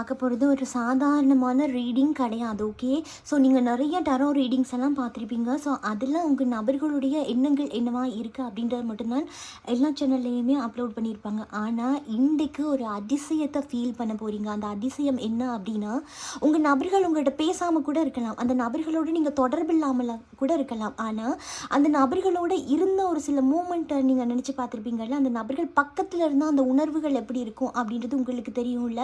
பார்க்க போகிறது ஒரு சாதாரணமான ரீடிங் கிடையாது. ஓகே, ஸோ நீங்கள் நிறைய டரோ ரீடிங்ஸ் எல்லாம் பார்த்துருப்பீங்க. ஸோ அதில் உங்கள் நபர்களுடைய எண்ணங்கள் என்னவா இருக்குது அப்படின்றது மட்டும்தான் எல்லா சேனல்லையுமே அப்லோட் பண்ணியிருப்பாங்க. ஆனால் இன்றைக்கு ஒரு அதிசயத்தை ஃபீல் பண்ண போகிறீங்க. அந்த அதிசயம் என்ன அப்படின்னா, உங்கள் நபர்கள் உங்கள்கிட்ட பேசாமல் கூட இருக்கலாம், அந்த நபர்களோடு நீங்கள் தொடர்பு இல்லாமல் கூட இருக்கலாம். ஆனால் அந்த நபர்களோடு இருந்த ஒரு சில மூமெண்ட்டை நீங்கள் நினச்சி பார்த்துருப்பீங்கல்ல, அந்த நபர்கள் பக்கத்தில் இருந்தால் அந்த உணர்வுகள் எப்படி இருக்கும் அப்படின்றது உங்களுக்கு தெரியும்ல.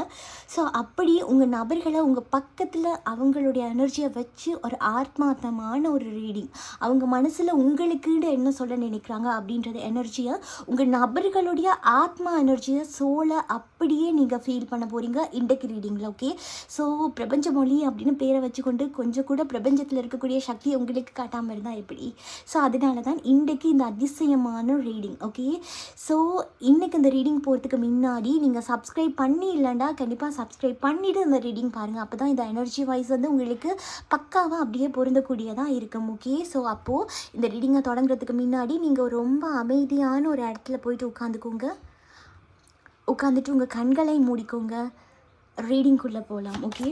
ஸோ அப்படி உங்கள் நபர்களை உங்கள் பக்கத்தில் அவங்களுடைய எனர்ஜியை வச்சு ஒரு ஆத்மார்த்தமான ஒரு ரீடிங், அவங்க மனசில் உங்களுக்குன்னு என்ன சொல்ல நினைக்கிறாங்க அப்படின்றது எனர்ஜியை, உங்கள் நபர்களுடைய ஆத்மா எனர்ஜியை, சோலை அப்படியே நீங்கள் ஃபீல் பண்ண போகிறீங்க இன்றைக்கு ரீடிங்கில். ஓகே, ஸோ பிரபஞ்ச மொழி அப்படின்னு பேரை வச்சுக்கொண்டு கொஞ்சம் கூட பிரபஞ்சத்தில் இருக்கக்கூடிய சக்தி உங்களுக்கு காட்டாமல் இருந்தால் எப்படி? ஸோ அதனால தான் இன்றைக்கு இந்த அதிசயமான ரீடிங். ஓகே, ஸோ இன்றைக்கி இந்த ரீடிங் போகிறதுக்கு முன்னாடி நீங்கள் சப்ஸ்கிரைப் பண்ணி இல்லைண்டா கண்டிப்பாக சப்ஸ்கிரைப் பண்ணிவிட்டு இந்த ரீடிங் பாருங்கள். அப்போ தான் இந்த எனர்ஜி வைஸ் வந்து உங்களுக்கு பக்காவாக அப்படியே பொருந்தக்கூடியதாக இருக்கும். ஓகே, ஸோ அப்போது இந்த ரீடிங்கை தொடங்குறதுக்கு முன்னாடி நீங்கள் ரொம்ப அமைதியான ஒரு இடத்துல போயிட்டு உட்காந்துட்டு உங்கள் கண்களை மூடிக்கோங்க. ரீடிங்குள்ளே போகலாம். ஓகே,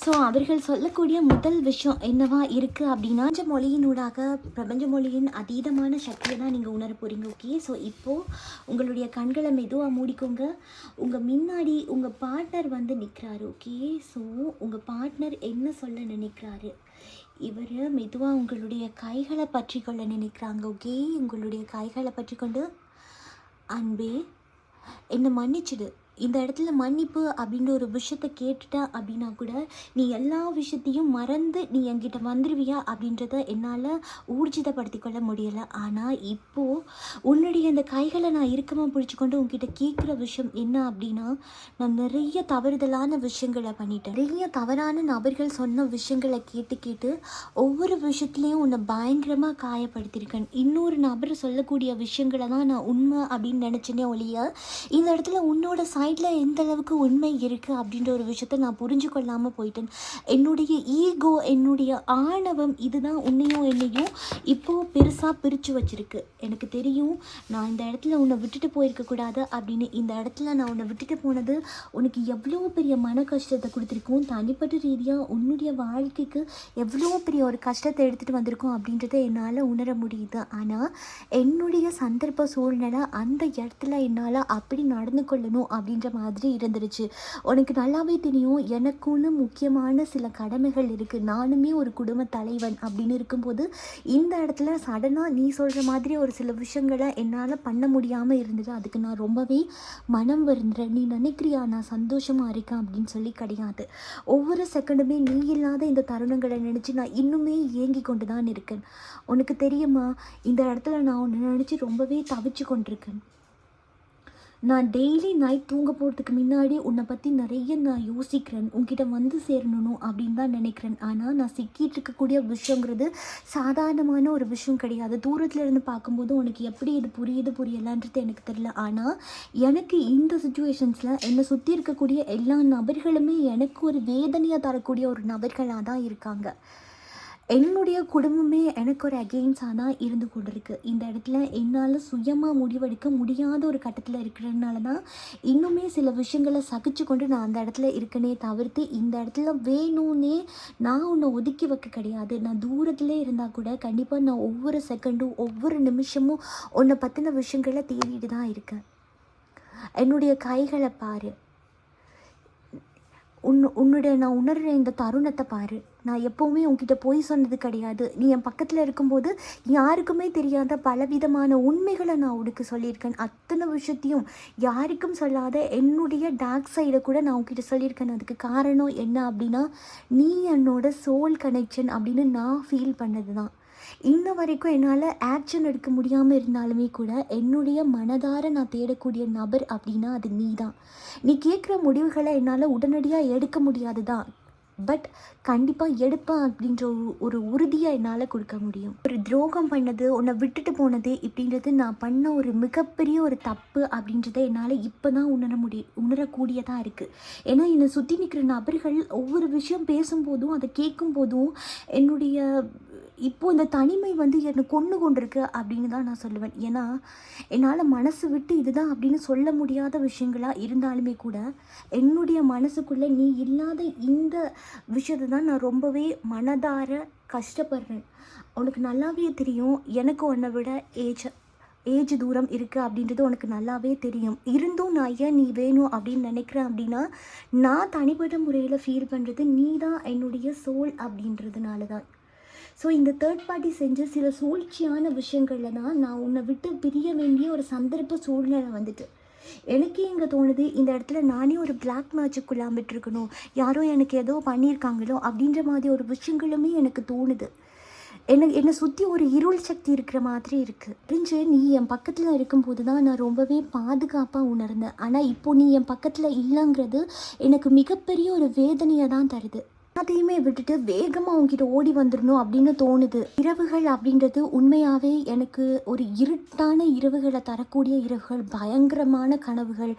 ஸோ அவர்கள் சொல்லக்கூடிய முதல் விஷயம் என்னவா இருக்குது அப்படின்னா, மொழியினூடாக பிரபஞ்ச மொழியின் அதீதமான சக்தியை தான் நீங்கள் உணர போகிறீங்க. ஓகே, ஸோ இப்போது உங்களுடைய கண்களை மெதுவாக மூடிக்கோங்க. உங்கள் முன்னாடி உங்கள் பார்ட்னர் வந்து நிற்கிறாரு. ஓகே, ஸோ உங்கள் பார்ட்னர் என்ன சொல்ல நினைக்கிறாரு? இவர் மெதுவாக உங்களுடைய கைகளை பற்றி கொள்ள நினைக்கிறாங்க. ஓகே, உங்களுடைய கைகளை பற்றி கொண்டு, அன்பே என்னை மன்னிச்சிடு, இந்த இடத்துல மன்னிப்பு அப்படின்ற ஒரு விஷயத்தை கேட்டுட்ட அப்படின்னா கூட நீ எல்லா விஷயத்தையும் மறந்து நீ என்கிட்ட வந்துடுவியா அப்படின்றத என்னால் ஊர்ஜிதப்படுத்தி கொள்ள முடியலை. ஆனால் இப்போது உன்னுடைய இந்த கைகளை நான் இறுக்கமாக பிடிச்சிக்கொண்டு உங்ககிட்ட கேட்குற விஷயம் என்ன அப்படின்னா, நான் நிறைய தவறுதலான விஷயங்களை பண்ணிட்டேன். நிறைய தவறான நபர்கள் சொன்ன விஷயங்களை கேட்டு ஒவ்வொரு விஷயத்துலேயும் உன்னை பயங்கரமாக காயப்படுத்தியிருக்கேன். இன்னொரு நபர் சொல்லக்கூடிய விஷயங்களை தான் நான் உண்மை அப்படின்னு நினச்சேனே ஒழிய, இந்த இடத்துல உன்னோட சைடில் எந்த அளவுக்கு உண்மை இருக்குது அப்படின்ற ஒரு விஷயத்த நான் புரிஞ்சு கொள்ளாமல் போயிட்டேன். என்னுடைய ஈகோ, என்னுடைய ஆணவம் இதுதான் உன்னையும் என்னையும் இப்போது பெருசாக பிரித்து வச்சுருக்கு. எனக்கு தெரியும் நான் இந்த இடத்துல உன்னை விட்டுட்டு போயிருக்கக்கூடாது அப்படின்னு. இந்த இடத்துல நான் உன்னை விட்டுட்டு போனது உனக்கு எவ்வளோ பெரிய மன கஷ்டத்தை கொடுத்துருக்கோம், தனிப்பட்ட ரீதியாக உன்னுடைய வாழ்க்கைக்கு எவ்வளோ பெரிய ஒரு கஷ்டத்தை எடுத்துகிட்டு வந்திருக்கோம் அப்படின்றத என்னால் உணர முடியுது. ஆனால் என்னுடைய சந்தர்ப்ப சூழ்நிலை அந்த இடத்துல என்னால் அப்படி நடந்து கொள்ளணும் அப்படின்ற மாதிரி இருந்துருச்சு. உனக்கு நல்லாவே தெரியும் எனக்குன்னு முக்கியமான சில கடமைகள் இருக்குது. நானுமே ஒரு குடும்ப தலைவன் அப்படின்னு இருக்கும்போது இந்த இடத்துல சடனாக நீ சொல்கிற மாதிரி ஒரு சில விஷயங்களை என்னால் பண்ண முடியாமல் இருந்தது. அதுக்கு நான் ரொம்பவே மனம் வருந்துறேன். நீ நினைக்கிறியா நான் சந்தோஷமாக இருக்கேன் அப்படின்னு சொல்லி கிடையாது. ஒவ்வொரு செகண்டுமே நீ இல்லாத இந்த தருணங்களை நினச்சி நான் இன்னுமே ஏங்கி கொண்டு தான் இருக்கேன். உனக்கு தெரியுமா, இந்த இடத்துல நான் உன்னை நினச்சி ரொம்பவே தவிச்சு கொண்டிருக்கேன். நான் டெய்லி நைட் தூங்க போகிறதுக்கு முன்னாடி உன்னை பற்றி நிறைய நான் யோசிக்கிறேன், உன்கிட்ட வந்து சேரணும் அப்படின்னு தான் நினைக்கிறேன். ஆனால் நான் சிக்கிட்டு இருக்கக்கூடிய விஷயங்கிறது சாதாரணமான ஒரு விஷயம் கிடையாது. தூரத்தில் இருந்து பார்க்கும்போது உனக்கு எப்படி இது புரியலான்றது எனக்கு தெரியல. ஆனால் எனக்கு இந்த சுச்சுவேஷன்ஸில் என்னை சுற்றி இருக்கக்கூடிய எல்லா நபர்களுமே எனக்கு ஒரு வேதனையை தரக்கூடிய ஒரு நபர்களாக தான் இருக்காங்க. என்னுடைய குடும்பமே எனக்கு ஒரு அகெயின்ஸாக தான் இருந்து கொண்டிருக்கு. இந்த இடத்துல என்னால் சுயமாக முடிவெடுக்க முடியாத ஒரு கட்டத்தில் இருக்கிறதுனால தான் இன்னுமே சில விஷயங்களை சகிச்சு கொண்டு நான் அந்த இடத்துல இருக்கனே தவிர்த்து, இந்த இடத்துல வேணும்னே நான் உன்னை ஒதுக்கி வைக்க கிடையாது. நான் தூரத்துலேயே இருந்தால் கூட கண்டிப்பாக நான் ஒவ்வொரு செகண்டும் ஒவ்வொரு நிமிஷமும் உன்னை பற்றின விஷயங்களை தேடிட்டு தான் இருக்கேன். என்னுடைய கைகளை பாரு, உன்னுடைய நான் உணர்கிற இந்த தருணத்தை பாரு. நான் எப்போவுமே உன்கிட்ட போய் சொன்னது கிடையாது. நீ என் பக்கத்தில் இருக்கும்போது யாருக்குமே தெரியாத பலவிதமான உண்மைகளை நான் உனக்கு சொல்லியிருக்கேன். அத்தனை விஷயத்தையும் யாருக்கும் சொல்லாத என்னுடைய டார்க் சைடை கூட நான் உன்கிட்ட சொல்லியிருக்கேன். அதுக்கு காரணம் என்ன அப்படின்னா, நீ என்னோட சோல் கனெக்ஷன் அப்படின்னு நான் ஃபீல் பண்ணது தான். இன்ன வரைக்கும் என்னால் ஆக்ஷன் எடுக்க முடியாமல் இருந்தாலுமே கூட என்னுடைய மனதார நான் தேடக்கூடிய நபர் அப்படின்னா அது நீ தான். நீ கேட்குற முடிவுகளை என்னால் உடனடியாக எடுக்க முடியாது தான், பட் கண்டிப்பாக எடுப்பேன் அப்படின்ற ஒரு உறுதியை என்னால் கொடுக்க முடியும். ஒரு துரோகம் பண்ணது, உன்னை விட்டுட்டு போனது இப்படின்றது நான் பண்ண ஒரு மிகப்பெரிய ஒரு தப்பு அப்படின்றத என்னால் இப்போ தான் உணரக்கூடியதாக இருக்குது. ஏன்னா என்னை சுற்றி நிற்கிற நபர்கள் ஒவ்வொரு விஷயம் பேசும்போதும் அதை கேட்கும்போதும் என்னுடைய இப்போது இந்த தனிமை வந்து என்னை கொண்டிருக்கு அப்படின்னு தான் நான் சொல்லுவேன். ஏன்னா என்னால் மனசு விட்டு இதுதான் அப்படின்னு சொல்ல முடியாத விஷயங்களாக இருந்தாலுமே கூட என்னுடைய மனசுக்குள்ளே நீ இல்லாத இந்த விஷயத்தை தான் நான் ரொம்பவே மனதார கஷ்டப்படுறேன். உனக்கு நல்லாவே தெரியும், எனக்கு உன்னை விட ஏஜ் தூரம் இருக்குது அப்படின்றது உனக்கு நல்லாவே தெரியும். இருந்தும் நான் ஏன் நீ வேணும் அப்படின்னு நினைக்கிறேன் அப்படின்னா, நான் தனிப்பட்ட முறையில் ஃபீல் பண்ணுறது நீ தான் என்னுடைய சோல் அப்படின்றதுனால தான். ஸோ இந்த தேர்ட் பார்ட்டி செஞ்ச சில சூழ்ச்சியான விஷயங்களில் தான் நான் உன்னை விட்டு பிரிய வேண்டிய ஒரு சந்தர்ப்ப சூழ்நிலை வந்துட்டு. எனக்கே இங்கே தோணுது, இந்த இடத்துல நானே ஒரு பிளாக் மேட்சுக்குள்ளாம்பிட்டுருக்கணும், யாரோ எனக்கு ஏதோ பண்ணியிருக்காங்களோ அப்படின்ற மாதிரி ஒரு விஷயங்களுமே எனக்கு தோணுது. என்னை சுற்றி ஒரு இருள் சக்தி இருக்கிற மாதிரி இருக்குது. புரிஞ்சு நீ என் பக்கத்தில் இருக்கும்போது தான் நான் ரொம்பவே பாதுகாப்பாக உணர்ந்தேன். ஆனால் இப்போது நீ என் பக்கத்தில் இல்லைங்கிறது எனக்கு மிகப்பெரிய ஒரு வேதனையை தான் தருது. அதையுமே விட்டுட்டு வேகமாக உங்ககிட்ட ஓடி வந்துடணும் அப்படின்னு தோணுது. இரவுகள் அப்படின்றது உண்மையாகவே எனக்கு ஒரு இருட்டான இரவுகளை தரக்கூடிய இரவுகள், பயங்கரமான கனவுகள்,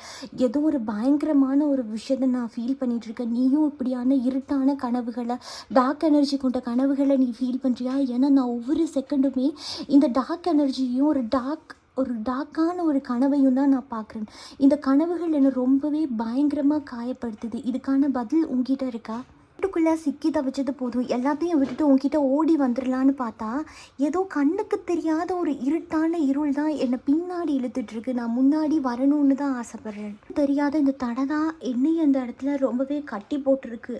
ஏதோ ஒரு பயங்கரமான ஒரு விஷயத்தை நான் ஃபீல் பண்ணிகிட்ருக்கேன். நீயும் இப்படியான இருட்டான கனவுகளை, டார்க் எனர்ஜி கொண்ட கனவுகளை நீ ஃபீல் பண்ணுறியா? ஏன்னா நான் ஒவ்வொரு செகண்டுமே இந்த டார்க் எனர்ஜியும் ஒரு டார்க்கான ஒரு கனவையும் தான் நான் பார்க்குறேன். இந்த கனவுகள் என்னை ரொம்பவே பயங்கரமாக காயப்படுத்துது. இதுக்கான பதில் உங்ககிட்ட இருக்கா? வீட்டுக்குள்ளே சிக்கி தவிச்சது போதும், எல்லாத்தையும் விட்டுட்டு உங்ககிட்ட ஓடி வந்துடலான்னு பார்த்தா ஏதோ கண்ணுக்கு தெரியாத ஒரு இருட்டான இருள் தான் என்னை பின்னாடி இழுத்துட்ருக்கு. நான் முன்னாடி வரணும்னு தான் ஆசைப்பட்றேன். தெரியாத இந்த தடை தான் என்னையும் அந்த இடத்துல ரொம்பவே கட்டி போட்டிருக்கு.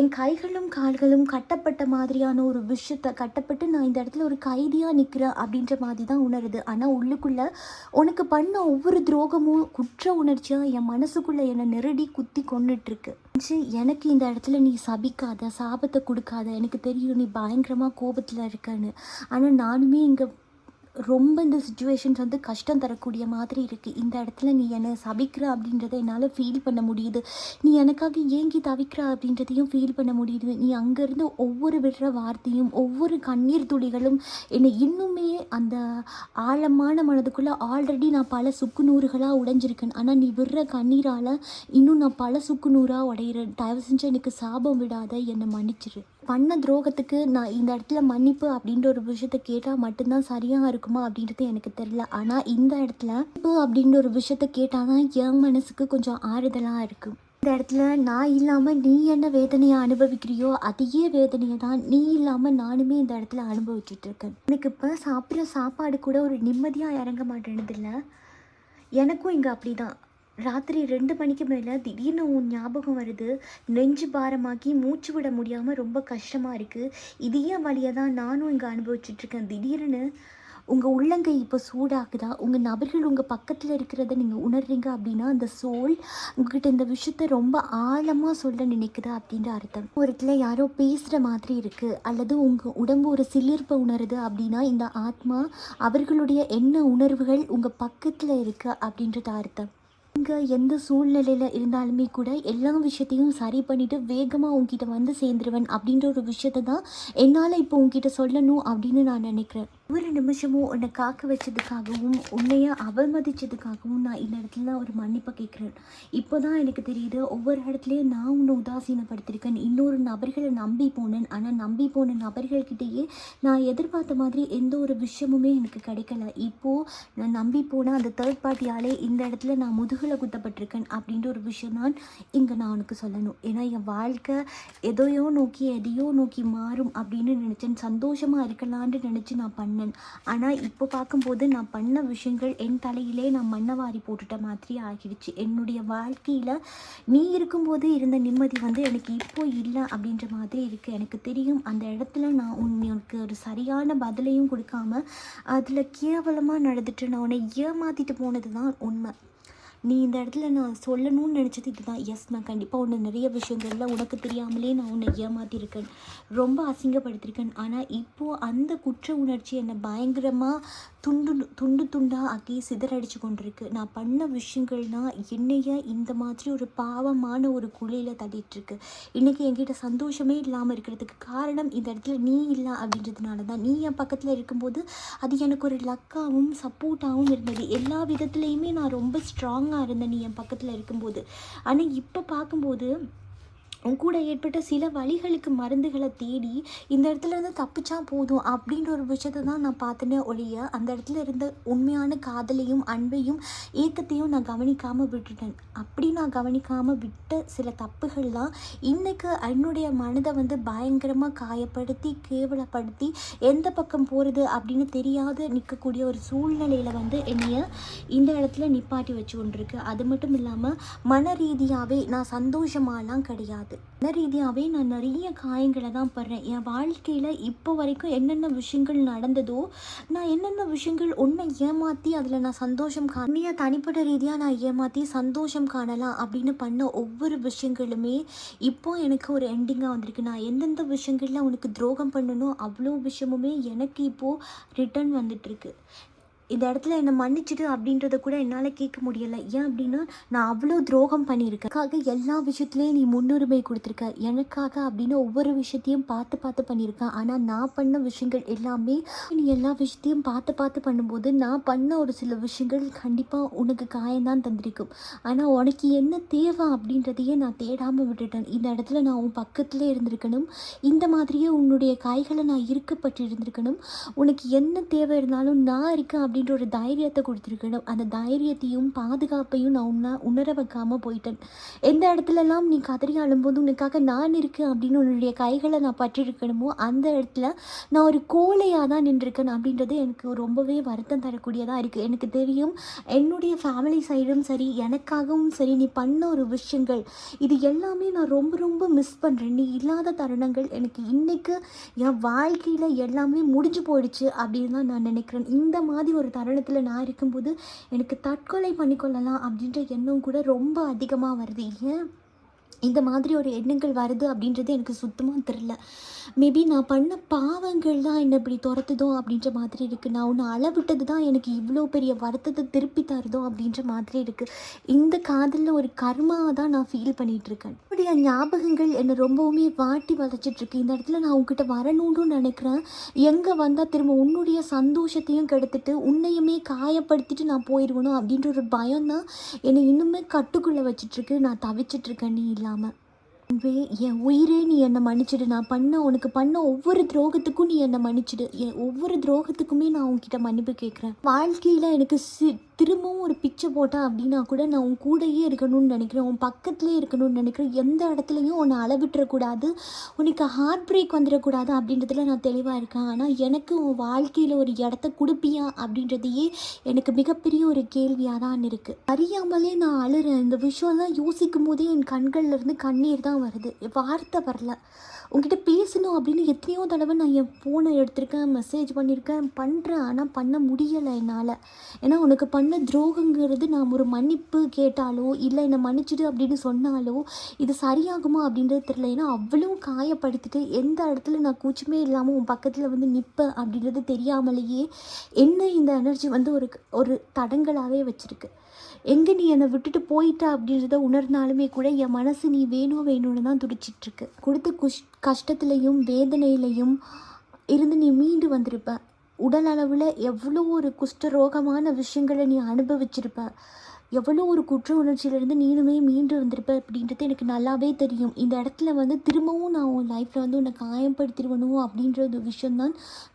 என் கைகளும் கால்களும் கட்டப்பட்ட மாதிரியான ஒரு விஷயத்தை கட்டப்பட்டு நான் இந்த இடத்துல ஒரு கைதியாக நிற்கிறேன் அப்படின்ற மாதிரி தான் உணருது. ஆனால் உள்ளுக்குள்ளே உனக்கு பண்ண ஒவ்வொரு துரோகமும் குற்ற உணர்ச்சியாக என் மனசுக்குள்ளே என்னை நெருடி குத்தி கொண்டுட்ருக்கு. எனக்கு இந்த இடத்துல நீ சபிக்காத, சாபத்தை கொடுக்காத, எனக்கு தெரியும் நீ பயங்கரமாக கோபத்தில் இருக்கன்னு. ஆனால் நானுமே இங்கே ரொம்ப இந்த சுச்சுவேஷன்ஸ் வந்து கஷ்டம் தரக்கூடிய மாதிரி இருக்குது. இந்த இடத்துல நீ என்னை சபிக்கிற அப்படின்றத என்னால் ஃபீல் பண்ண முடியுது. நீ எனக்காக ஏங்கி தவிக்கிற அப்படின்றதையும் ஃபீல் பண்ண முடியுது. நீ அங்கேருந்து ஒவ்வொரு விடுற வார்த்தையும், ஒவ்வொரு கண்ணீர் துளிகளும் என்னை இன்னுமே அந்த ஆழமான மனதுக்குள்ளே ஆல்ரெடி நான் பல சுக்குநூறுகளாக உடைஞ்சிருக்கேன். ஆனால் நீ விடுற கண்ணீரால் இன்னும் நான் பல சுக்குநூறாக உடையிறேன். தயவு செஞ்சு எனக்கு சாபம் விடாத, என்னை மன்னிச்சிரு. பண்ண துரோகத்துக்கு நான் இந்த இடத்துல மன்னிப்பு அப்படின்ற ஒரு விஷயத்த கேட்டால் மட்டும்தான் சரியாக இருக்குமா அப்படின்றது எனக்கு தெரியல. ஆனால் இந்த இடத்துல மன்னிப்பு அப்படின்ற ஒரு விஷயத்த கேட்டால் தான் என் மனசுக்கு கொஞ்சம் ஆறுதலாக இருக்கும். இந்த இடத்துல நான் இல்லாமல் நீ என்ன வேதனையை அனுபவிக்கிறியோ அதையே வேதனையை தான் நீ இல்லாமல் நானுமே இந்த இடத்துல அனுபவிச்சுட்ருக்கேன். எனக்கு இப்போ சாப்பிட்ற சாப்பாடு கூட ஒரு நிம்மதியாக இறங்க மாட்டேனதில்ல. எனக்கும் இங்கே அப்படி தான். ராத்திரி 2 மணிக்கு மேலே திடீர்னு உன் ஞாபகம் வருது. நெஞ்சு பாரமாக்கி மூச்சு விட முடியாமல் ரொம்ப கஷ்டமாக இருக்குது. இதே வழியை தான் நானும் இங்கே அனுபவிச்சுட்ருக்கேன். திடீர்னு உங்கள் உள்ளங்கை இப்போ சூடாகுதா, உங்கள் நபர்கள் உங்கள் பக்கத்தில் இருக்கிறத நீங்கள் உணர்றீங்க அப்படின்னா அந்த சோல் உங்ககிட்ட இந்த விஷயத்த ரொம்ப ஆழமாக சொல்ல நினைக்குதா அப்படின்ற அர்த்தம். ஒரு இடத்துல யாரோ பேசுகிற மாதிரி இருக்குது, அல்லது உங்கள் உடம்பு ஒரு சிலிர்ப்பை உணருது அப்படின்னா இந்த ஆத்மா அவர்களுடைய என்ன உணர்வுகள் உங்கள் பக்கத்தில் இருக்குது அப்படின்றது அர்த்தம். இங்கே எந்த சூழ்நிலையில் இருந்தாலுமே கூட எல்லா விஷயத்தையும் சரி பண்ணிவிட்டு வேகமாக உங்ககிட்ட வந்து சேர்ந்துருவேன் அப்படின்ற ஒரு விஷயத்தை தான் என்னால் இப்போ உங்ககிட்ட சொல்லணும் அப்படின்னு நான் நினைக்கிறேன். ஒவ்வொரு நிமிஷமும் உன்னை காக்க வச்சதுக்காகவும் உன்னைய அவமதிச்சதுக்காகவும் நான் இந்த இடத்துல ஒரு மன்னிப்பை கேட்குறேன். இப்போ தான் எனக்கு தெரியுது, ஒவ்வொரு இடத்துலையும் நான் உன்னை உதாசீனப்படுத்தியிருக்கேன், இன்னொரு நபர்களை நம்பி போனேன். ஆனால் நம்பி போன நபர்கள்கிட்டயே நான் எதிர்பார்த்த மாதிரி எந்த ஒரு விஷயமுமே எனக்கு கிடைக்கல. இப்போது நான் நம்பி போன அந்த தேர்ட் பார்ட்டியாலே இந்த இடத்துல நான் முதுகில் குத்தப்பட்டிருக்கேன் அப்படின்ற ஒரு விஷயம் தான் இங்கே நான் உனக்கு சொல்லணும். ஏன்னா என் வாழ்க்கை எதையோ நோக்கி மாறும் அப்படின்னு நினச்சேன், சந்தோஷமாக இருக்கலான்னு நினச்சி நான் பண்ணேன். ஆனால் இப்போ பார்க்கும்போது நான் பண்ண விஷயங்கள் என் தலையிலே நான் மண்ணை வாரி போட்டுட்ட மாதிரி ஆகிடுச்சு. என்னுடைய வாழ்க்கையில் நீ இருக்கும்போது இருந்த நிம்மதி வந்து எனக்கு இப்போ இல்லை அப்படின்ற மாதிரி இருக்குது. எனக்கு தெரியும் அந்த இடத்துல நான் உனக்கு ஒரு சரியான பதிலையும் கொடுக்காம அதில் கேவலமாக நடந்துட்டு நான் உன்னை ஏமாற்றிட்டு போனது தான் உண்மை. நீ இந்த இடத்துல நான் சொல்லணும்னு நினச்சது இதுதான். எஸ், நான் கண்டிப்பாக உன்னை நிறைய விஷயங்களில் உனக்கு தெரியாமலே நான் உன்னை ஏமாற்றிருக்கேன், ரொம்ப அசிங்கப்படுத்திருக்கேன். ஆனால் இப்போது அந்த குற்ற உணர்ச்சி என்னை பயங்கரமாக துண்டாக ஆக்கி சிதறடிச்சு கொண்டிருக்கு. நான் பண்ண விஷயங்கள்னால் என்னைய இந்த மாதிரி ஒரு பாவமான ஒரு குழியில் தள்ளிட்டுருக்கு. இன்றைக்கி என்கிட்ட சந்தோஷமே இல்லாமல் இருக்கிறதுக்கு காரணம் இந்த இடத்துல நீ இல்லை அப்படின்றதுனால தான். நீ என் பக்கத்தில் இருக்கும்போது அது எனக்கு ஒரு லக்காகவும் சப்போர்ட்டாகவும் இருந்தது. எல்லா விதத்துலேயுமே நான் ரொம்ப ஸ்ட்ராங்காக இருந்தேன் நீ என் பக்கத்தில் இருக்கும்போது. ஆனால் இப்போ பார்க்கும்போது உன் கூட ஏற்பட்ட சில வலிகளுக்கு மருந்துகளை தேடி இந்த இடத்துல இருந்து தப்பிச்சா போதும் அப்படின்ற ஒரு விஷயத்தை தான் நான் பார்த்தேனே ஒழிய, அந்த இடத்துல இருந்த உண்மையான காதலையும் அன்பையும் ஏக்கத்தையும் நான் கவனிக்காமல் விட்டுட்டேன். அப்படி நான் கவனிக்காமல் விட்ட சில தப்புகள்லாம் இன்னைக்கு என்னுடைய மனதை வந்து பயங்கரமாக காயப்படுத்தி கேவலப்படுத்தி எந்த பக்கம் போகிறது அப்படின்னு தெரியாத நிற்கக்கூடிய ஒரு சூழ்நிலையில் வந்து என்னைய இந்த இடத்துல நிப்பாட்டி வச்சு கொண்டிருக்கு. அது மட்டும் இல்லாமல் மன ரீதியாகவே நான் சந்தோஷமாலாம் கிடையாது. மன ரீதியாகவே நான் நிறைய காயங்களை தான் படுறேன். என் வாழ்க்கையில் இப்போ வரைக்கும் என்னென்ன விஷயங்கள் நடந்ததோ, நான் என்னென்ன விஷயங்கள் ஒன்றை ஏமாற்றி அதில் நான் சந்தோஷம் காணியாக தனிப்பட்ட ரீதியாக நான் ஏமாற்றி சந்தோஷம் காணலாம் அப்படின்னு பண்ண ஒவ்வொரு விஷயங்களுமே இப்போ எனக்கு ஒரு எண்டிங்காக வந்திருக்கு. நான் எந்தெந்த விஷயங்களில் உனக்கு துரோகம் பண்ணணும் அவ்வளோ விஷயமுமே எனக்கு இப்போது ரிட்டர்ன் வந்துட்டுருக்கு. இந்த இடத்துல என்னை மன்னிச்சிடு அப்படின்றத கூட என்னால் கேட்க முடியலை. ஏன் அப்படின்னா, நான் அவ்வளோ துரோகம் பண்ணியிருக்கேன். எனக்காக எல்லா விஷயத்துலேயும் நீ முன்னுரிமை கொடுத்துருக்க. எனக்காக அப்படின்னு ஒவ்வொரு விஷயத்தையும் பார்த்து பார்த்து பண்ணியிருக்கேன். ஆனால் நான் பண்ண விஷயங்கள் எல்லாமே நீ எல்லா விஷயத்தையும் பார்த்து பார்த்து பண்ணும்போது நான் பண்ண ஒரு சில விஷயங்கள் கண்டிப்பாக உனக்கு காயம்தான் தந்திருக்கும். ஆனால் உனக்கு என்ன தேவை அப்படின்றதையே நான் தேடாமல் விட்டுட்டேன். இந்த இடத்துல நான் உன் பக்கத்துலேயே இருந்திருக்கணும். இந்த மாதிரியே உன்னுடைய கைகளை நான் இருக்கப்பட்டு இருந்திருக்கணும். உனக்கு என்ன தேவை இருந்தாலும் நான் இருக்கேன் அப்படின்ற ஒரு தைரியத்தை கொடுத்துருக்கணும். அந்த தைரியத்தையும் பாதுகாப்பையும் நான் உணர வைக்காமல் போயிட்டேன். எந்த இடத்துலலாம் நீ கதறி அழும்போது உனக்காக நான் இருக்கேன் அப்படின்னு உன்னுடைய கைகளை நான் பற்றிருக்கணுமோ அந்த இடத்துல நான் ஒரு கோழையாக தான் நின்றுருக்கேன் அப்படின்றது எனக்கு ரொம்பவே வருத்தம் தரக்கூடியதாக இருக்குது. எனக்கு தெரியும், என்னுடைய ஃபேமிலி சைடும் சரி, எனக்காகவும் சரி நீ பண்ண ஒரு விஷயங்கள் இது எல்லாமே நான் ரொம்ப ரொம்ப மிஸ் பண்ணுறேன். நீ இல்லாத தருணங்கள் எனக்கு இன்றைக்கு என் வாழ்க்கையில் எல்லாமே முடிஞ்சு போயிடுச்சு அப்படின்னு தான் நான் நினைக்கிறேன். இந்த மாதிரி ஒரு தருணத்தில் நான் இருக்கும்போது எனக்கு தற்கொலை பண்ணிக்கொள்ளலாம் அப்படின்ற எண்ணம் கூட ரொம்ப அதிகமாக வருது. ஏன் இந்த மாதிரி ஒரு எண்ணங்கள் வருது அப்படின்றது எனக்கு சுத்தமாக தெரில. மேபி நான் பண்ண பாவங்கள் தான் என்னை இப்படி துரத்துதோ அப்படின்ற மாதிரி இருக்குது. நான் ஒன்று அளவிட்டது தான் எனக்கு இவ்வளோ பெரிய வருத்தத்தை திருப்பி தருதோ அப்படின்ற மாதிரி இருக்குது. இந்த காதலில் ஒரு கர்மாவை தான் நான் ஃபீல் பண்ணிகிட்ருக்கேன். என்னுடைய ஞாபகங்கள் என்னை ரொம்பவுமே வாட்டி வளைச்சிட்ருக்கு. இந்த இடத்துல நான் உங்ககிட்ட வரணும்னு நினைக்கிறேன். எங்கே வந்தால் திரும்ப உன்னுடைய சந்தோஷத்தையும் கெடுத்துட்டு உன்னையுமே காயப்படுத்திட்டு நான் போயிடுவணும் அப்படின்ற ஒரு பயம் தான் என்னை இன்னுமே கட்டுக்குள்ளே வச்சிட்ருக்கு. நான் தவிச்சிட்ருக்கேன் நீ இல்லாமல். என் உயிரே நீ என்னை மன்னிச்சிடு. நான் உனக்கு பண்ண ஒவ்வொரு துரோகத்துக்கும் நீ என்னை மன்னிச்சிடு. என் ஒவ்வொரு துரோகத்துக்குமே நான் உன்கிட்ட மன்னிப்பு கேட்குறேன். வாழ்க்கையில் எனக்கு திரும்பவும் ஒரு பிச்சை போட்டேன் அப்படின்னா கூட நான் உன் கூடையே இருக்கணும்னு நினைக்கிறேன். உன் பக்கத்துலேயே இருக்கணும்னு நினைக்கிறேன். எந்த இடத்துலையும் உன்னை அளவிட்டுறக்கூடாது, உனக்கு ஹார்ட் பிரேக் வந்துடக்கூடாது அப்படின்றதுல நான் தெளிவாக இருக்கேன். ஆனால் எனக்கு உன் வாழ்க்கையில் ஒரு இடத்த கொடுப்பியா அப்படின்றதையே எனக்கு மிகப்பெரிய ஒரு கேள்வியாக தான் இருக்குது. அறியாமலே நான் அழுறேன். இந்த விஷயம்லாம் யோசிக்கும் போதே என் கண்கள்லேருந்து கண்ணீர் தான் வருது. வார்த்தை வரல. உங்ககிட்ட பேசணும் அப்படின்னு எத்தனையோ தடவை நான் என் ஃபோனை எடுத்திருக்கேன், மெசேஜ் பண்ணியிருக்கேன், பண்ணுறேன். ஆனால் பண்ண முடியலை என்னால். ஏன்னா உனக்கு பண்ண துரோகங்கிறது நான் ஒரு மன்னிப்பு கேட்டாலோ இல்லை என்னை மன்னிச்சிடு அப்படின்னு சொன்னாலோ இது சரியாகுமா அப்படின்றது தெரியல. ஏன்னா அவ்வளோ காயப்படுத்திட்டு எந்த இடத்துல நான் கூச்சமே இல்லாமல் உன் பக்கத்தில் வந்து நிற்பேன் அப்படின்றது தெரியாமலேயே என்ன இந்த எனர்ஜி வந்து ஒரு தடங்களாகவே வச்சுருக்கு. எங்கே நீ என்னை விட்டுட்டு போயிட்ட அப்படின்றத உணர்ந்தாலுமே கூட என் மனசு நீ வேணும்னு தான் துடிச்சிட்ருக்கு. கொடுத்த கஷ்டத்துலேயும் வேதனையிலையும் இருந்து நீ மீண்டு வந்திருப்ப. உடல் அளவில் எவ்வளோ ஒரு குஷ்டரோகமான விஷயங்களை நீ அனுபவிச்சிருப்ப. எவ்வளோ ஒரு குற்ற உணர்ச்சியிலேருந்து நீனுமே மீண்டு வந்திருப்ப அப்படின்றது எனக்கு நல்லாவே தெரியும். இந்த இடத்துல வந்து திரும்பவும் நான் உன் லைஃப்பில் வந்து உன்னை காயப்படுத்திடுவணும் அப்படின்ற ஒரு விஷயந்தான்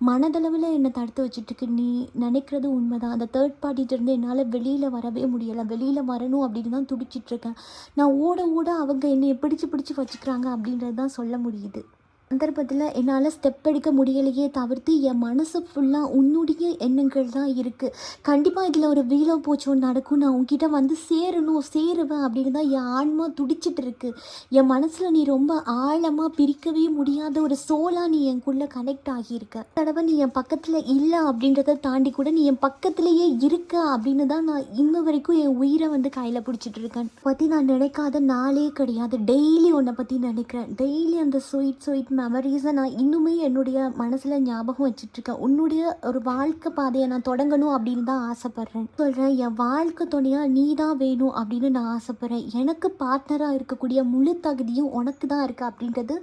மனதளவில் என்னை தடுத்து வச்சுட்டுருக்கு. நீ நினைக்கிறது உண்மைதான். அந்த தேர்ட் பார்ட்டிகிட்டேருந்து என்னால் வெளியில் வரவே முடியலை. வெளியில் வரணும் அப்படின்னு தான் துடிச்சிட்ருக்கேன். நான் ஓட அவங்க என்னை பிடிச்சி வச்சுக்கிறாங்க அப்படின்றது தான் சொல்ல முடியுது. சந்தர்ப்பத்தில் என்னால் ஸ்டெப் எடுக்க முடியலையே தவிர்த்து என் மனசு ஃபுல்லாக உன்னுடைய எண்ணங்கள் தான் இருக்குது. கண்டிப்பாக இதில் ஒரு வீலோ போச்சோ நடக்கும். நான் உன்கிட்ட வந்து சேருவேன் அப்படின்னு தான் என் ஆன்மா துடிச்சிட்டு இருக்கு. என் மனசில் நீ ரொம்ப ஆழமாக பிரிக்கவே முடியாத ஒரு சோலாக நீ எனக்குள்ளே கனெக்ட் ஆகியிருக்க. தடவை நீ என் பக்கத்தில் இல்லை அப்படின்றத தாண்டி கூட நீ என் பக்கத்துலேயே இருக்க அப்படின்னு தான் நான் இன்ன வரைக்கும் என் உயிரை வந்து கையில் பிடிச்சிட்டு இருக்கேன். பற்றி நான் நினைக்காத நாளே கிடையாது. டெய்லி உன்னை பற்றி நினைக்கிறேன். டெய்லி அந்த ஸ்வீட் மெமரிஸை நான் இன்னுமே என்னுடைய மனசில் ஞாபகம் வச்சிட்ருக்கேன். உன்னுடைய ஒரு வாழ்க்கை பாதையை நான் தொடங்கணும் அப்படின்னு தான் ஆசைப்பட்றேன். சொல்கிறேன், என் வாழ்க்கை துணையாக நீ தான் வேணும் அப்படின்னு நான் ஆசைப்பட்றேன். எனக்கு பார்ட்னராக இருக்கக்கூடிய முழு தகுதியும் உனக்கு தான் இருக்குது அப்படின்றது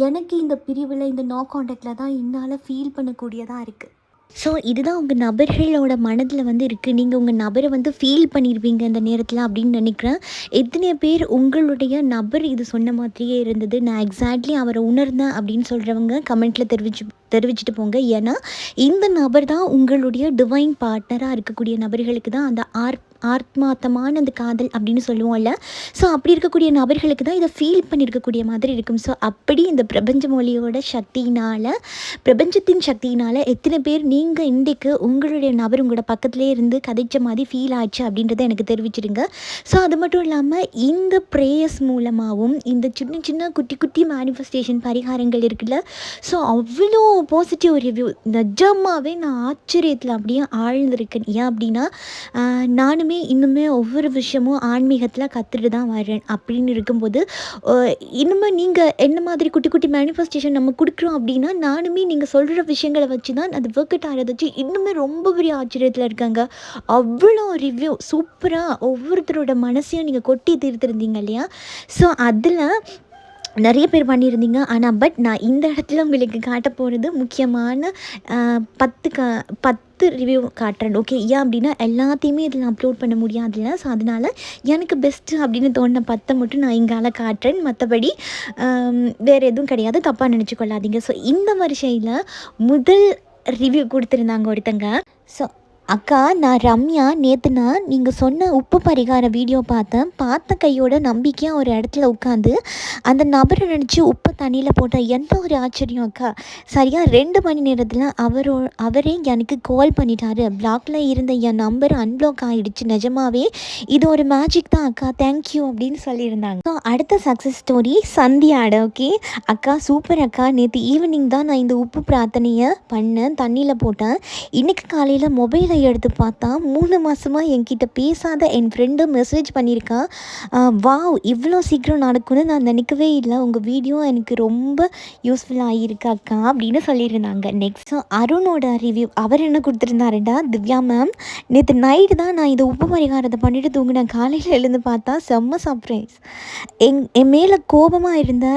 எனக்கு இந்த பிரிவில் இந்த நோ கான்டாக்டில் தான் என்னால் ஃபீல் பண்ணக்கூடியதாக இருக்குது. ஸோ இதுதான் உங்கள் நபர்களோட மனதில் வந்து இருக்குது. நீங்கள் உங்கள் நபரை வந்து ஃபீல் பண்ணியிருப்பீங்க இந்த நேரத்தில் அப்படின்னு நினைக்கிறேன். எத்தனை பேர் உங்களுடைய நபர் இது சொன்ன மாதிரியே இருந்தது, நான் எக்ஸாக்ட்லி அவரை உணர்ந்தேன் அப்படின்னு சொல்கிறவங்க கமெண்ட்டில் தெரிவிச்சுட்டு போங்க. ஏன்னா இந்த நபர் தான் உங்களுடைய டிவைன் பார்ட்னராக இருக்கக்கூடிய நபர்களுக்கு தான் அந்த ஆத்மார்த்தமான அந்த காதல் அப்படின்னு சொல்லுவோம்ல. ஸோ அப்படி இருக்கக்கூடிய நபர்களுக்கு தான் இதை ஃபீல் பண்ணியிருக்கக்கூடிய மாதிரி இருக்கும். ஸோ அப்படி இந்த பிரபஞ்ச மொழியோட சக்தியினால், பிரபஞ்சத்தின் சக்தியினால் எத்தனை பேர் நீங்கள் இன்றைக்கு உங்களுடைய நபர் உங்களோட பக்கத்துலேயே இருந்து கதைச்ச மாதிரி ஃபீல் ஆச்சு அப்படின்றத எனக்கு தெரிவிச்சிடுங்க. ஸோ அது மட்டும் இல்லாமல் இந்த ப்ரேயர்ஸ் மூலமாகவும் இந்த சின்ன சின்ன குட்டி குட்டி மேனிஃபெஸ்டேஷன் பரிகாரங்கள் இருக்குல்ல, ஸோ அவ்வளோ பாசிட்டிவ் ரிவ்யூ. நிஜமாகவே நான் ஆச்சரியத்தில் அப்படியே ஆழ்ந்திருக்கேன். ஏன் அப்படின்னா நானுமே இன்னுமே ஒவ்வொரு விஷயமும் ஆன்மீகத்தில் கற்றுட்டு தான் வரேன். அப்படின்னு இருக்கும்போது இன்னுமே நீங்கள் என்ன மாதிரி குட்டி குட்டி மேனிஃபெஸ்டேஷன் நம்ம கொடுக்குறோம் அப்படின்னா, நானுமே நீங்கள் சொல்கிற விஷயங்களை வச்சு தான் அது ஒர்க் அவுட் ஆகிறத வச்சு இன்னுமே ரொம்ப பெரிய ஆச்சரியத்தில் இருக்காங்க. அவ்வளோ ரிவ்யூ சூப்பராக ஒவ்வொருத்தரோட மனசையும் நீங்கள் கொட்டி தீர்த்துருந்தீங்க இல்லையா. ஸோ அதில் நிறைய பேர் பண்ணியிருந்தீங்க. ஆனால் நான் இந்த இடத்துல உங்களுக்கு காட்ட போகிறது முக்கியமான 10 ரிவ்யூ காட்டுறேன். ஓகே, ஏன் அப்படின்னா எல்லாத்தையுமே இதில் அப்லோட் பண்ண முடியாதுல்ல. ஸோ அதனால் எனக்கு பெஸ்ட்டு அப்படின்னு தோணுன 10 மட்டும் நான் இங்கால காட்டுறேன். மற்றபடி வேறு எதுவும் கிடையாது, தப்பாக நினச்சி கொள்ளாதீங்க. ஸோ இந்த வரிசையில் முதல் ரிவ்யூ கொடுத்துருந்தாங்க ஒருத்தங்க. ஸோ அக்கா, நான் ரம்யா. நேற்று நீங்கள் சொன்ன உப்பு பரிகார வீடியோ பார்த்த கையோட நம்பிக்கையாக ஒரு இடத்துல உட்காந்து அந்த நபரை நினச்சி உப்பை தண்ணியில் போட்டேன். எந்த ஒரு ஆச்சரியம் அக்கா. சரியாக 2 மணி நேரத்தில் அவரே எனக்கு கால் பண்ணிட்டாரு. பிளாக்ல இருந்த என் நம்பர் அன்பிளாக் ஆகிடுச்சு. நிஜமாவே இது ஒரு மேஜிக் தான் அக்கா, தேங்க்யூ அப்படின்னு சொல்லியிருந்தாங்க. ஸோ அடுத்த சக்ஸஸ் ஸ்டோரி சந்தியாட. ஓகே அக்கா, சூப்பர் அக்கா. நேற்று ஈவினிங் தான் நான் இந்த உப்பு பிரார்த்தனையை பண்ணேன், தண்ணியில் போட்டேன். இன்றைக்கி காலையில் மொபைலை எடுத்து பார்த்தா 3 மாதமாக என்கிட்ட பேசாத என் ஃப்ரெண்டு மெசேஜ் பண்ணியிருக்கான். வாவ், இவ்வளோ சீக்கிரம் நடக்கும்னு நான் நினைக்கவே இல்லை. உங்கள் வீடியோ எனக்கு ரொம்ப யூஸ்ஃபுல்லாக ஆகியிருக்கு அக்கா அப்படின்னு சொல்லியிருந்தாங்க. Next அருணோட review. அவர் என்ன கொடுத்துருந்தாருடா, திவ்யா மேம், நேற்று நைட்டு தான் நான் இந்த உப்பு பரிகாரத்தை பண்ணிவிட்டு தூங்கினேன். காலையில் எழுந்து பார்த்தா செம்ம சர்ப்ரைஸ். என் மேலே கோபமாக இருந்த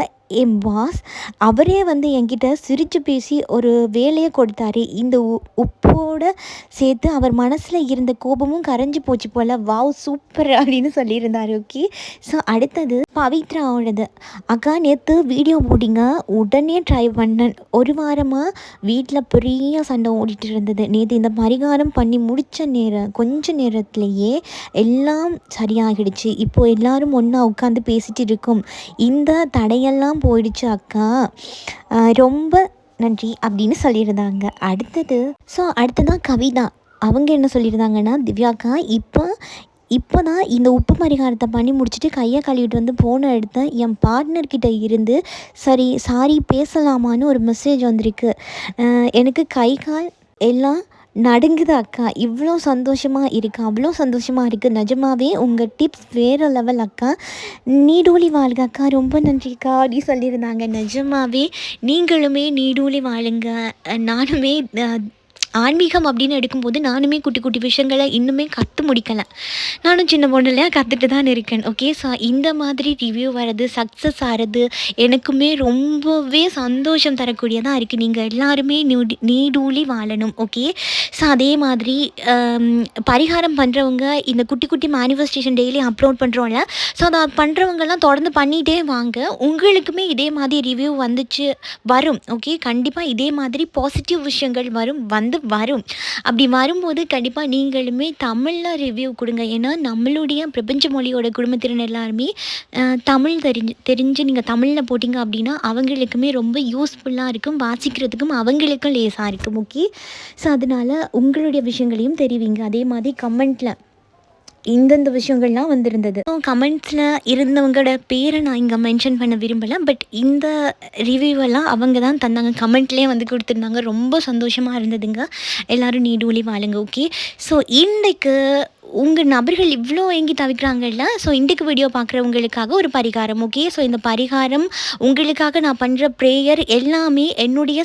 என் பாஸ் அவரே என்கிட்ட சிரித்து பேசி ஒரு வேலையை கொடுத்தாரு. இந்த உப்போட சேர்த்து அவர் மனசில் இருந்த கோபமும் கரைஞ்சி போச்சு போல். வாவ், சூப்பர் அப்படின்னு சொல்லியிருந்தார். ஓகே, ஸோ அடுத்தது பவித்ராவோடது. அக்கா, நேற்று வீடியோ போட்டிங்க, உடனே ட்ரை பண்ணேன். ஒரு வாரமாக வீட்டில் பெரிய சண்டை ஓடிட்டு இருந்தது. நேற்று இந்த பரிகாரம் பண்ணி முடித்த கொஞ்ச நேரத்துலேயே எல்லாம் சரியாகிடுச்சு. இப்போது எல்லோரும் ஒன்றா உட்காந்து பேசிகிட்டு இருக்கோம். இந்த தடையெல்லாம் போயிடுச்சு அக்கா, ரொம்ப நன்றி அப்படின்னு சொல்லியிருந்தாங்க. அடுத்ததான் கவிதா. அவங்க என்ன சொல்லியிருந்தாங்கன்னா, திவ்யாக்கா, இப்போ தான் இந்த உப்பு பரிகாரத்தை பண்ணி முடிச்சுட்டு கையை கழுவிட்டு ஃபோனை எடுத்தேன். என் பார்ட்னர்கிட்ட இருந்து சாரி பேசலாமான்னு ஒரு மெசேஜ் வந்திருக்கு. எனக்கு கை கால் எல்லாம் நடுங்குது அக்கா. இவ்வளோ சந்தோஷமாக இருக்குது, அவ்வளோ சந்தோஷமாக இருக்குது. நிஜமாவே உங்கள் டிப்ஸ் வேறு லெவல் அக்கா. நீடூழி வாழ்க அக்கா, ரொம்ப நன்றிக்கா அப்படின்னு சொல்லியிருந்தாங்க. நிஜமாவே நீங்களுமே நீடூழி வாழுங்க. நானுமே ஆன்மீகம் அப்படின்னு எடுக்கும்போது நானுமே குட்டி குட்டி விஷயங்களை இன்னுமே கற்று முடிக்கலை. நானும் சின்ன பொண்ணுலையாக கற்றுட்டு தான் இருக்கேன். ஓகே, ஸோ இந்த மாதிரி ரிவ்யூ வர்றது, சக்ஸஸ் ஆகிறது எனக்குமே ரொம்பவே சந்தோஷம் தரக்கூடியதாக இருக்குது. நீங்கள் எல்லாருமே நீடூழி வாழணும். ஓகே, ஸோ அதே மாதிரி பரிகாரம் பண்ணுறவங்க இந்த குட்டி குட்டி மேனிஃபெஸ்டேஷன் டெய்லி அப்லோட் பண்ணுறோம்ல, ஸோ அதை பண்ணுறவங்கெல்லாம் தொடர்ந்து பண்ணிகிட்டே வாங்க. உங்களுக்குமே இதே மாதிரி ரிவ்யூ வரும். ஓகே, கண்டிப்பாக இதே மாதிரி பாசிட்டிவ் விஷயங்கள் வரும். அப்படி வரும்போது கண்டிப்பாக நீங்களுமே தமிழில் ரிவ்யூ கொடுங்க. ஏன்னா நம்மளுடைய பிரபஞ்ச மொழியோட குடும்பத்தினர் எல்லாருமே தமிழ் தெரிஞ்சு நீங்கள் தமிழில் போட்டிங்க அப்படின்னா அவங்களுக்குமே ரொம்ப யூஸ்ஃபுல்லாக இருக்கும், வாசிக்கிறதுக்கும் அவங்களுக்கும் லேசாக இருக்கும். ஓகே, ஸோ அதனால் உங்களுடைய விஷயங்களையும் தெரிவிங்க. அதே மாதிரி கமெண்ட்டில் இந்தந்த விஷயங்கள்லாம் வந்திருந்தது. ஸோ கமெண்ட்ஸில் இருந்தவங்களோட பேரை நான் இங்கே மென்ஷன் பண்ண விரும்பலை. பட் இந்த ரிவ்யூவெல்லாம் அவங்க தான் தந்தாங்க, கமெண்ட்லேயே கொடுத்துருந்தாங்க. ரொம்ப சந்தோஷமாக இருந்ததுங்க. எல்லோரும் நீடூழி வாழுங்க. ஓகே, ஸோ இன்றைக்கு உங்கள் நபர்கள் இவ்வளோ ஏங்கி தவிக்கிறாங்கல்ல. ஸோ இன்றைக்கு வீடியோ பார்க்குறவங்களுக்காக ஒரு பரிகாரம். ஓகே, ஸோ இந்த பரிகாரம் உங்களுக்காக நான் பண்ணுற ப்ரேயர் எல்லாமே என்னுடைய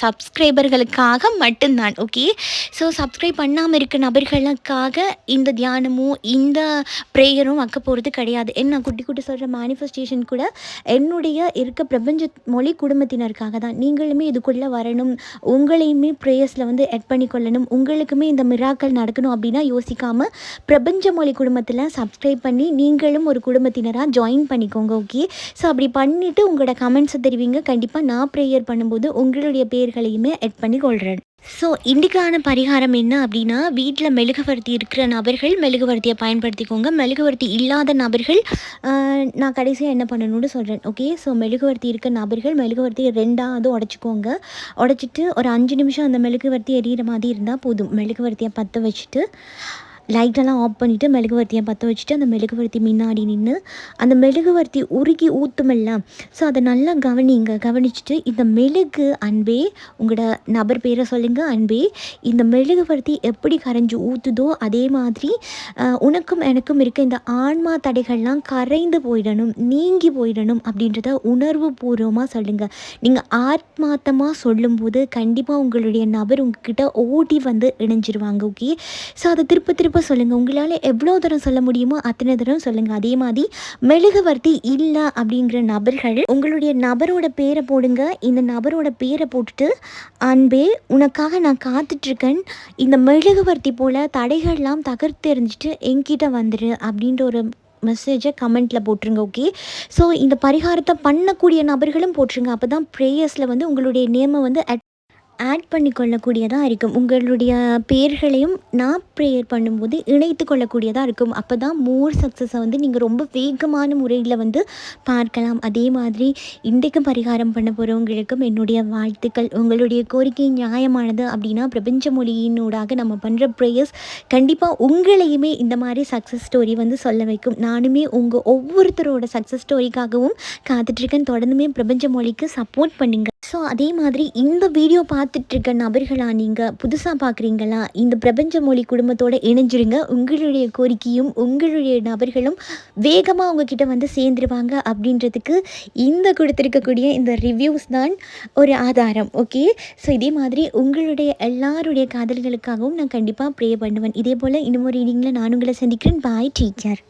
சப்ஸ்கிரைபர்களுக்காக மட்டும்தான். ஓகே, ஸோ சப்ஸ்கிரைப் பண்ணாமல் இருக்க நபர்களுக்காக இந்த தியானமும் இந்த ப்ரேயரும் வைக்க போகிறது கிடையாது. என்ன குட்டி குட்டி சொல்கிற மேனிஃபெஸ்டேஷன் கூட என்னுடைய இருக்க பிரபஞ்ச மொழி குடும்பத்தினருக்காக தான். நீங்களுமே இதுக்குள்ளே வரணும், உங்களையுமே ப்ரேயர்ஸில் வந்து எட் பண்ணிக்கொள்ளணும், உங்களுக்குமே இந்த மிராக்கள் நடக்கணும் அப்படின்னா யோசிக்காமல் பிரபஞ்ச மொழி குடும்பத்தில் சப்ஸ்கிரைப் பண்ணி நீங்களும் ஒரு குடும்பத்தினராக ஜாயின் பண்ணிக்கோங்க. ஓகே, ஸோ அப்படி பண்ணிவிட்டு உங்களோட கமெண்ட்ஸை தெரிவிங்க. கண்டிப்பாக நான் ப்ரேயர் பண்ணும்போது உங்களுடைய பேர்களையுமே எட் பண்ணி கொள்கிறேன். ஸோ இன்றைக்கான பரிகாரம் என்ன அப்படின்னா, வீட்டில் மெழுகுவர்த்தி இருக்கிற நபர்கள் மெழுகுவர்த்தியை பயன்படுத்திக்கோங்க. மெழுகுவர்த்தி இல்லாத நபர்கள் நான் கடைசியாக என்ன பண்ணணும்னு சொல்கிறேன். ஓகே, ஸோ மெழுகுவர்த்தி இருக்க நபர்கள் மெழுகுவர்த்தியை 2ஆவது உடச்சிக்கோங்க. உடச்சிட்டு ஒரு 5 நிமிஷம் அந்த மெழுகுவர்த்தி எரியிற மாதிரி இருந்தால் போதும். மெழுகுவர்த்தியை பற்ற வச்சுட்டு லைட்டெல்லாம் ஆஃப் பண்ணிவிட்டு மெழுகுவர்த்தியை பற்ற வச்சுட்டு அந்த மெழுகுவர்த்தி முன்னாடி நின்று அந்த மெழுகுவர்த்தி உருகி ஊற்றுமில்ல, ஸோ அதை நல்லா கவனிச்சுட்டு இந்த மெழுகு அன்பே, உங்களோட நபர் பேரை சொல்லுங்கள், அன்பே இந்த மெழுகுவர்த்தி எப்படி கரைஞ்சி ஊற்றுதோ அதே மாதிரி உனக்கும் எனக்கும் இருக்க இந்த ஆன்மா தடைகள்லாம் கரைந்து போயிடணும், நீங்கி போயிடணும் அப்படின்றத உணர்வு பூர்வமாக சொல்லுங்கள். நீங்கள் ஆத்மார்த்தமாக சொல்லும்போது கண்டிப்பாக உங்களுடைய நபர் உங்ககிட்ட ஓடி வந்து இணைஞ்சிருவாங்க. ஓகே, ஸோ அதை திருப்ப சொல்லுங்கள். உங்களால் எவ்வளோ தூரம் சொல்ல முடியுமோ அத்தனை தூரம் சொல்லுங்கள். அதே மாதிரி மெழுகுவர்த்தி இல்லை அப்படிங்கிற நபர்கள் உங்களுடைய நபரோட பேரை போடுங்க. இந்த நபரோட பேரை போட்டுட்டு, அன்பே உனக்காக நான் காத்துட்ருக்கேன், இந்த மெழுகுவர்த்தி போல் தடைகள்லாம் தகர்த்து எறிஞ்சிட்டு என்கிட்ட வந்துடு அப்படின்ற ஒரு மெசேஜை கமெண்ட்டில் போட்டுருங்க. ஓகே, ஸோ இந்த பரிகாரத்தை பண்ணக்கூடிய நபர்களும் போட்டுருங்க. அப்போ தான் ப்ரேயர்ஸில் வந்து உங்களுடைய நேமை வந்து ஆட் பண்ணி கொள்ளக்கூடியதாக இருக்கும். உங்களுடைய பேர்களையும் நான் ப்ரேயர் பண்ணும்போது இணைத்து கொள்ளக்கூடியதாக இருக்கும். அப்போ தான் மோர் சக்ஸஸை வந்து நீங்கள் ரொம்ப வேகமான முறையில் வந்து பார்க்கலாம். அதே மாதிரி இன்றைக்கு பரிகாரம் பண்ண போகிறவங்களுக்கும் என்னுடைய வாழ்த்துக்கள். உங்களுடைய கோரிக்கை நியாயமானது அப்படின்னா பிரபஞ்ச மொழியினூடாக நம்ம பண்ணுற ப்ரேயர்ஸ் கண்டிப்பாக உங்களையுமே இந்த மாதிரி சக்ஸஸ் ஸ்டோரி வந்து சொல்ல வைக்கும். நானுமே உங்கள் ஒவ்வொருத்தரோட சக்ஸஸ் ஸ்டோரிக்காகவும் காத்துட்ருக்கேன். தொடர்ந்துமே பிரபஞ்ச மொழிக்கு சப்போர்ட் பண்ணுங்கள். ஸோ அதே மாதிரி இந்த வீடியோ பார்த்துட்ருக்க நபர்களா, நீங்கள் புதுசாக பார்க்குறீங்களா, இந்த பிரபஞ்ச மொழி குடும்பத்தோடு இணைஞ்சிருங்க. உங்களுடைய கோரிக்கையும் உங்களுடைய நபர்களும் வேகமாக உங்ககிட்ட வந்து சேர்ந்துருவாங்க அப்படின்றதுக்கு இந்த கொடுத்துருக்கக்கூடிய இந்த ரிவ்யூஸ் தான் ஒரு ஆதாரம். ஓகே, ஸோ இதே மாதிரி உங்களுடைய எல்லாருடைய காதல்களுக்காகவும் நான் கண்டிப்பாக ப்ரே பண்ணுவேன். இதே போல் இன்னும் ஒரு ரீடிங்கில் நான் உங்களை சந்திக்கிறேன். பாய், டேக் கேர்.